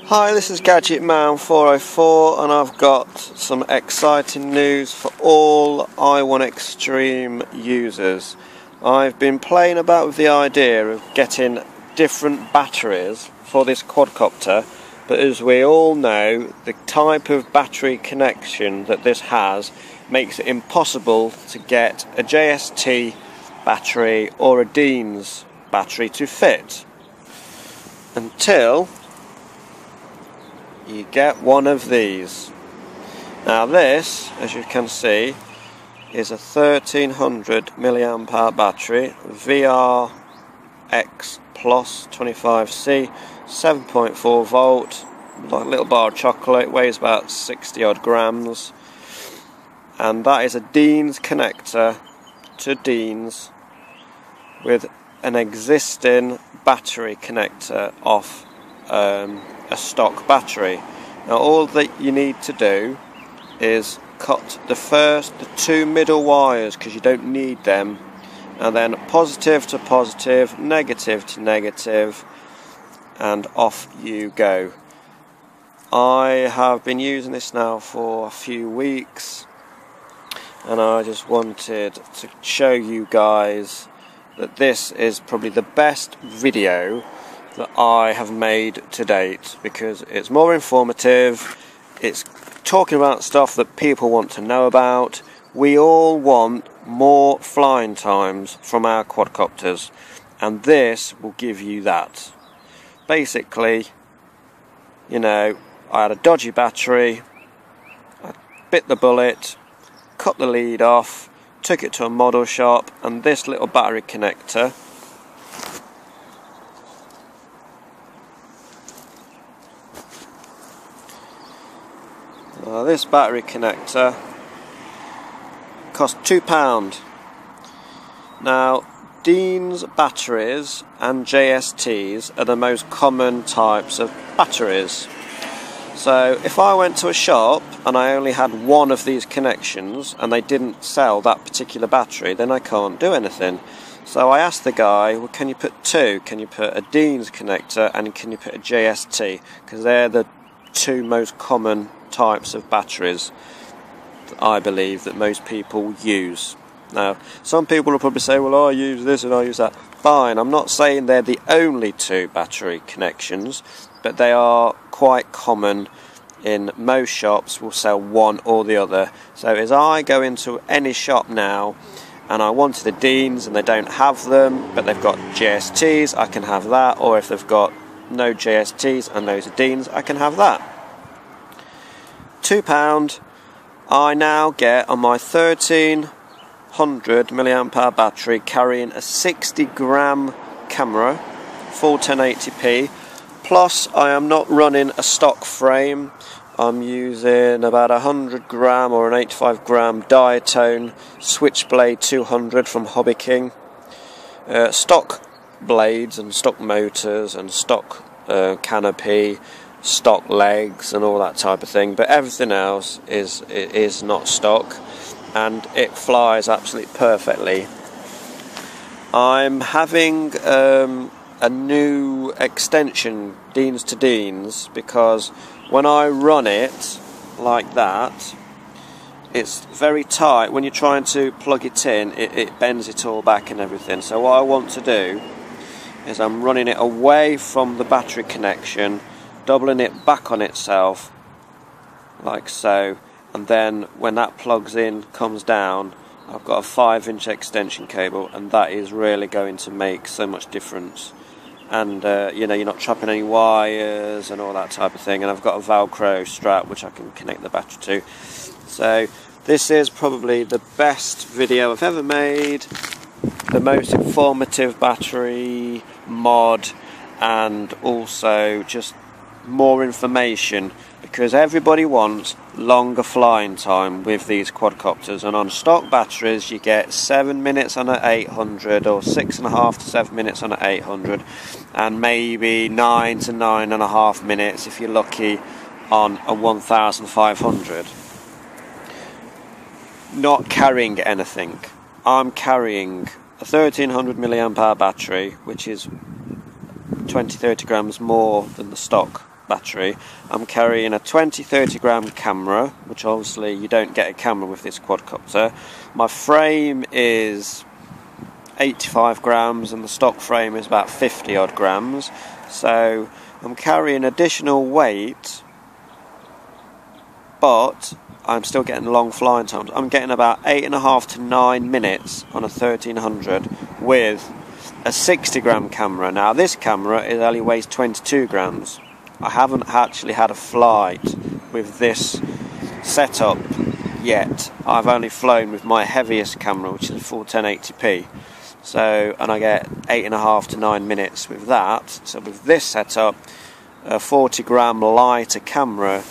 Hi, this is gadgetman 404 and I've got some exciting news for all EYE ONE XTREME users. I've been playing about with the idea of getting different batteries for this quadcopter, but as we all know, the type of battery connection that this has makes it impossible to get a JST battery or a Dean's battery to fit until you get one of these. Now this, as you can see, is a 1300 milliamp hour battery, VRX Plus 25C, 7.4 volt, like a little bar of chocolate, weighs about 60 odd grams, and that is a Dean's connector to Dean's with an existing battery connector off a stock battery. Now all that you need to do is cut the two middle wires, because you don't need them, and then positive to positive, negative to negative, and off you go. I have been using this now for a few weeks and I just wanted to show you guys that this is probably the best video that I have made to date, because it's more informative, it's talking about stuff that people want to know about. We all want more flying times from our quadcopters, and this will give you that. Basically, you know, I had a dodgy battery, I bit the bullet, cut the lead off, took it to a model shop, and this little battery connector this battery connector cost £2. Now, Dean's batteries and JSTs are the most common types of batteries. So if I went to a shop and I only had one of these connections and they didn't sell that particular battery, then I can't do anything. So I asked the guy, well, can you put two? Can you put a Dean's connector and can you put a JST? Because they're the two most common types of batteries that I believe that most people use. Now, some people will probably say, well, I use this and I use that. Fine, I'm not saying they're the only two battery connections, but they are quite common. In most shops will sell one or the other. So as I go into any shop now and I wanted the Dean's and they don't have them, but they've got JSTs, I can have that. Or if they've got no JSTs and those are Dean's, I can have that. £2 I now get on my 1300 milliamp hour battery, carrying a 60 gram camera, full 1080p, plus I am not running a stock frame. I'm using about 100 gram or an 85 gram diatone Switchblade 200 from Hobby King, stock blades and stock motors and stock canopy, stock legs and all that type of thing, but everything else is not stock, and it flies absolutely perfectly. I'm having a new extension, Dean's to Dean's, because when I run it like that, it's very tight. When you're trying to plug it in, it bends it all back and everything. So what I want to do is I'm running it away from the battery connection, doubling it back on itself like so, and then when that plugs in, comes down, I've got a 5-inch extension cable, and that is really going to make so much difference. And you know, you're not chopping any wires and all that type of thing, and I've got a Velcro strap which I can connect the battery to. So this is probably the best video I've ever made, the most informative battery mod, and also just more information, because everybody wants longer flying time with these quadcopters, and on stock batteries you get 7 minutes on an 800 or 6.5 to 7 minutes on an 800, and maybe 9 to 9.5 minutes if you're lucky on a 1500. Not carrying anything. I'm carrying a 1300 milliamp hour battery, which is 20-30 grams more than the stock battery. I'm carrying a 20-30 gram camera, which obviously you don't get a camera with this quadcopter. My frame is 85 grams and the stock frame is about 50 odd grams, so I'm carrying additional weight, but I'm still getting long flying times. I'm getting about 8.5 to 9 minutes on a 1300 with a 60 gram camera. Now this camera only weighs 22 grams. I haven't actually had a flight with this setup yet. I've only flown with my heaviest camera, which is a full 1080p. So, and I get 8.5 to 9 minutes with that. So with this setup, a 40 gram lighter camera,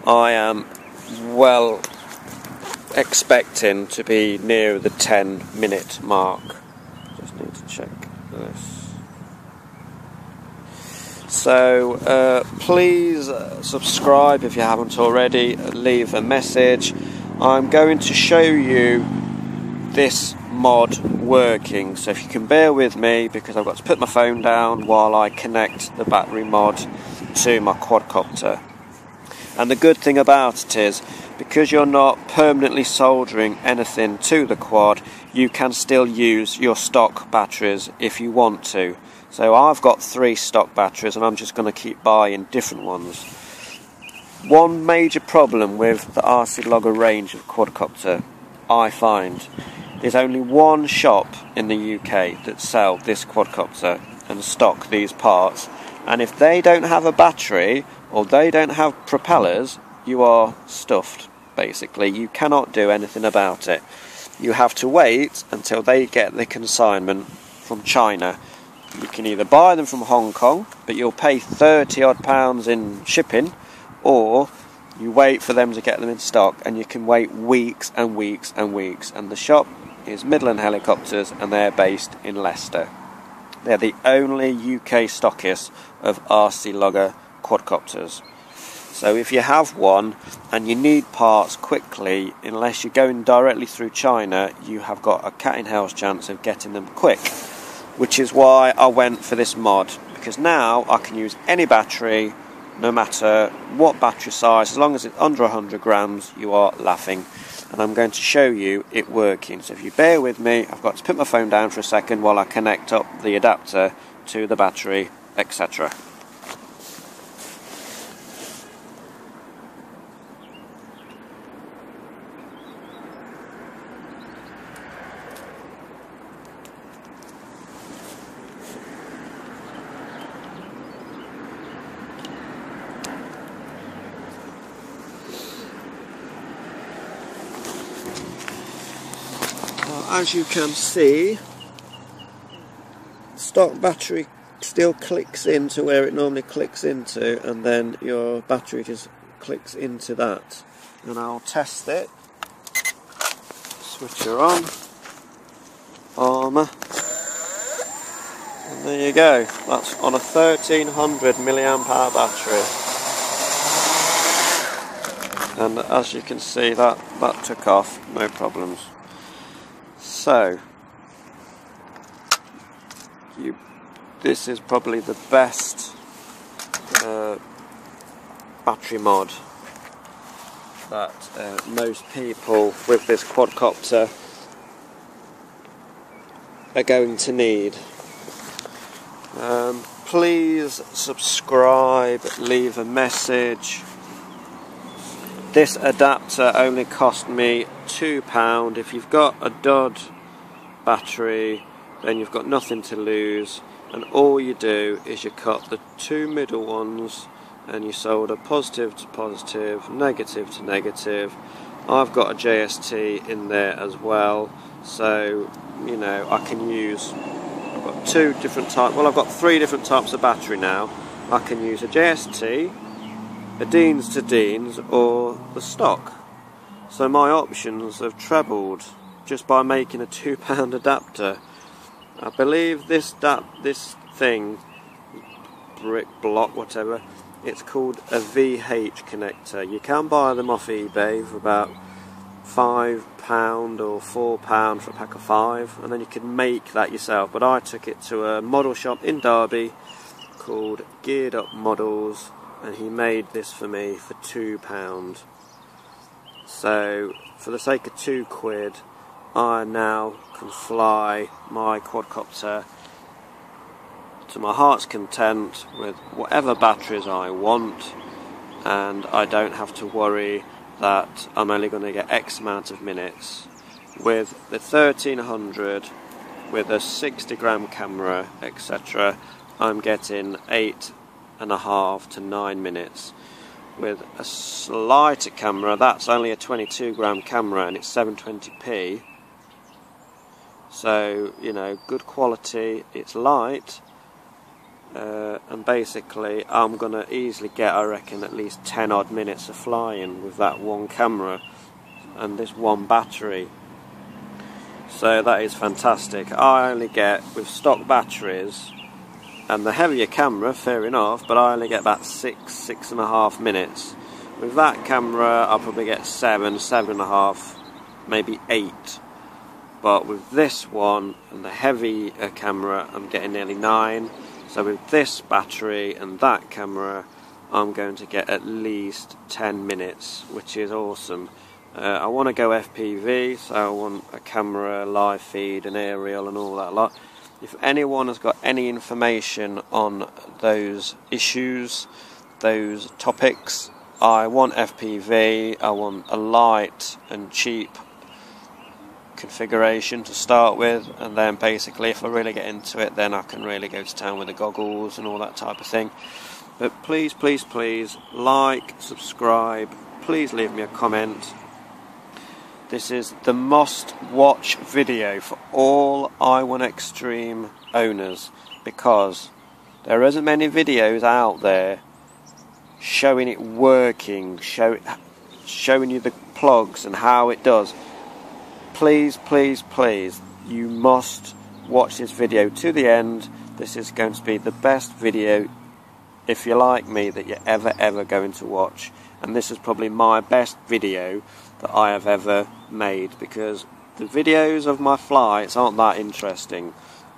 I am well expecting to be near the 10-minute mark. Just need to check this. So please subscribe if you haven't already, leave a message. I'm going to show you this mod working, so if you can bear with me, because I've got to put my phone down while I connect the battery mod to my quadcopter. And the good thing about it is, because you're not permanently soldering anything to the quad, you can still use your stock batteries if you want to. So I've got 3 stock batteries and I'm just going to keep buying different ones. One major problem with the RC Logger range of quadcopter, I find, there's only one shop in the UK that sell this quadcopter and stock these parts, and if they don't have a battery or they don't have propellers, you are stuffed, basically. You cannot do anything about it. You have to wait until they get the consignment from China. You can either buy them from Hong Kong, but you'll pay 30 odd pounds in shipping, or you wait for them to get them in stock, and you can wait weeks and weeks and weeks. And the shop is Midland Helicopters, and they're based in Leicester. They're the only UK stockist of RC Logger quadcopters. So if you have one and you need parts quickly, unless you're going directly through China, you have got a cat in hell's chance of getting them quick. Which is why I went for this mod, because now I can use any battery, no matter what battery size, as long as it's under 100 grams, you are laughing. And I'm going to show you it working. So if you bear with me, I've got to put my phone down for a second while I connect up the adapter to the battery, etc. As you can see, stock battery still clicks into where it normally clicks into, and then your battery just clicks into that. And I'll test it. Switch her on. Armour. And there you go. That's on a 1300 milliamp hour battery. And as you can see, that took off, no problems. So, this is probably the best battery mod that most people with this quadcopter are going to need. Please subscribe, leave a message. This adapter only cost me £2. If you've got a dud battery, then you've got nothing to lose, and all you do is you cut the 2 middle ones and you solder positive to positive, negative to negative. I've got a JST in there as well, so you know I can use, I've got 2 different types, well I've got 3 different types of battery now. I can use a JST, a Deans to Deans, or the stock. So my options have trebled just by making a £2 adapter. I believe this thing, brick block, whatever, it's called a VH connector. You can buy them off eBay for about £5 or £4 for a pack of 5, and then you can make that yourself. But I took it to a model shop in Derby called Geared Up Models, and he made this for me for £2. So for the sake of £2, I now can fly my quadcopter to my heart's content with whatever batteries I want, and I don't have to worry that I'm only going to get X amount of minutes. With the 1300, with a 60-gram camera, etc., I'm getting 8.5 to 9 minutes. With a lighter camera, that's only a 22-gram camera and it's 720p. So, you know, good quality, it's light, and basically I'm going to easily get, I reckon, at least 10 odd minutes of flying with that one camera and this one battery. So that is fantastic. I only get, with stock batteries and the heavier camera, fair enough, but I only get about 6.5 minutes. With that camera I'll probably get 7.5, maybe 8. But with this one and the heavy camera I'm getting nearly 9. So with this battery and that camera I'm going to get at least 10 minutes, which is awesome. I want to go FPV, so I want a camera, live feed, an aerial and all that lot. If anyone has got any information on those issues, those topics, I want FPV, I want a light and cheap configuration to start with, and then basically if I really get into it, then I can really go to town with the goggles and all that type of thing. But please, please, please like, subscribe, please leave me a comment. This is the must-watch video for all EYE ONE XTREME owners, because there isn't many videos out there showing it working, showing you the plugs and how it does. Please, please, please, you must watch this video to the end. This is going to be the best video, if you're like me, that you're ever going to watch. And this is probably my best video that I have ever made, because the videos of my flights aren't that interesting,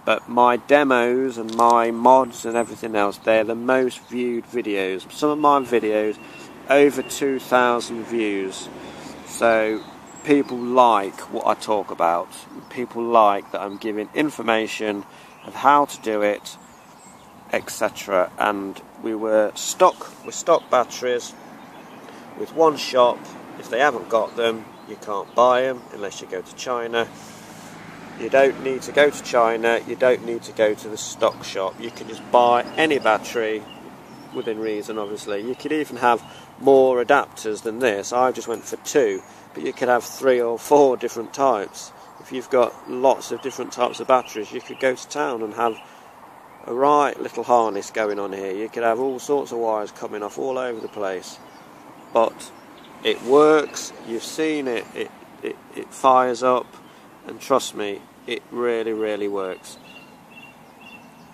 but my demos and my mods and everything else, they're the most viewed videos. Some of my videos over 2,000 views. So people like what I talk about. People like that I'm giving information of how to do it, etc. And we were stuck with stock batteries with one shop. If they haven't got them, you can't buy them unless you go to China. You don't need to go to China, you don't need to go to the stock shop. You can just buy any battery, within reason obviously. You could even have more adapters than this. I just went for 2, but you could have 3 or 4 different types. If you've got lots of different types of batteries, you could go to town and have a right little harness going on here. You could have all sorts of wires coming off all over the place. But it works, you've seen it, it fires up, and trust me, it really works.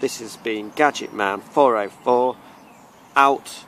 This has been Gadgetman 404, out.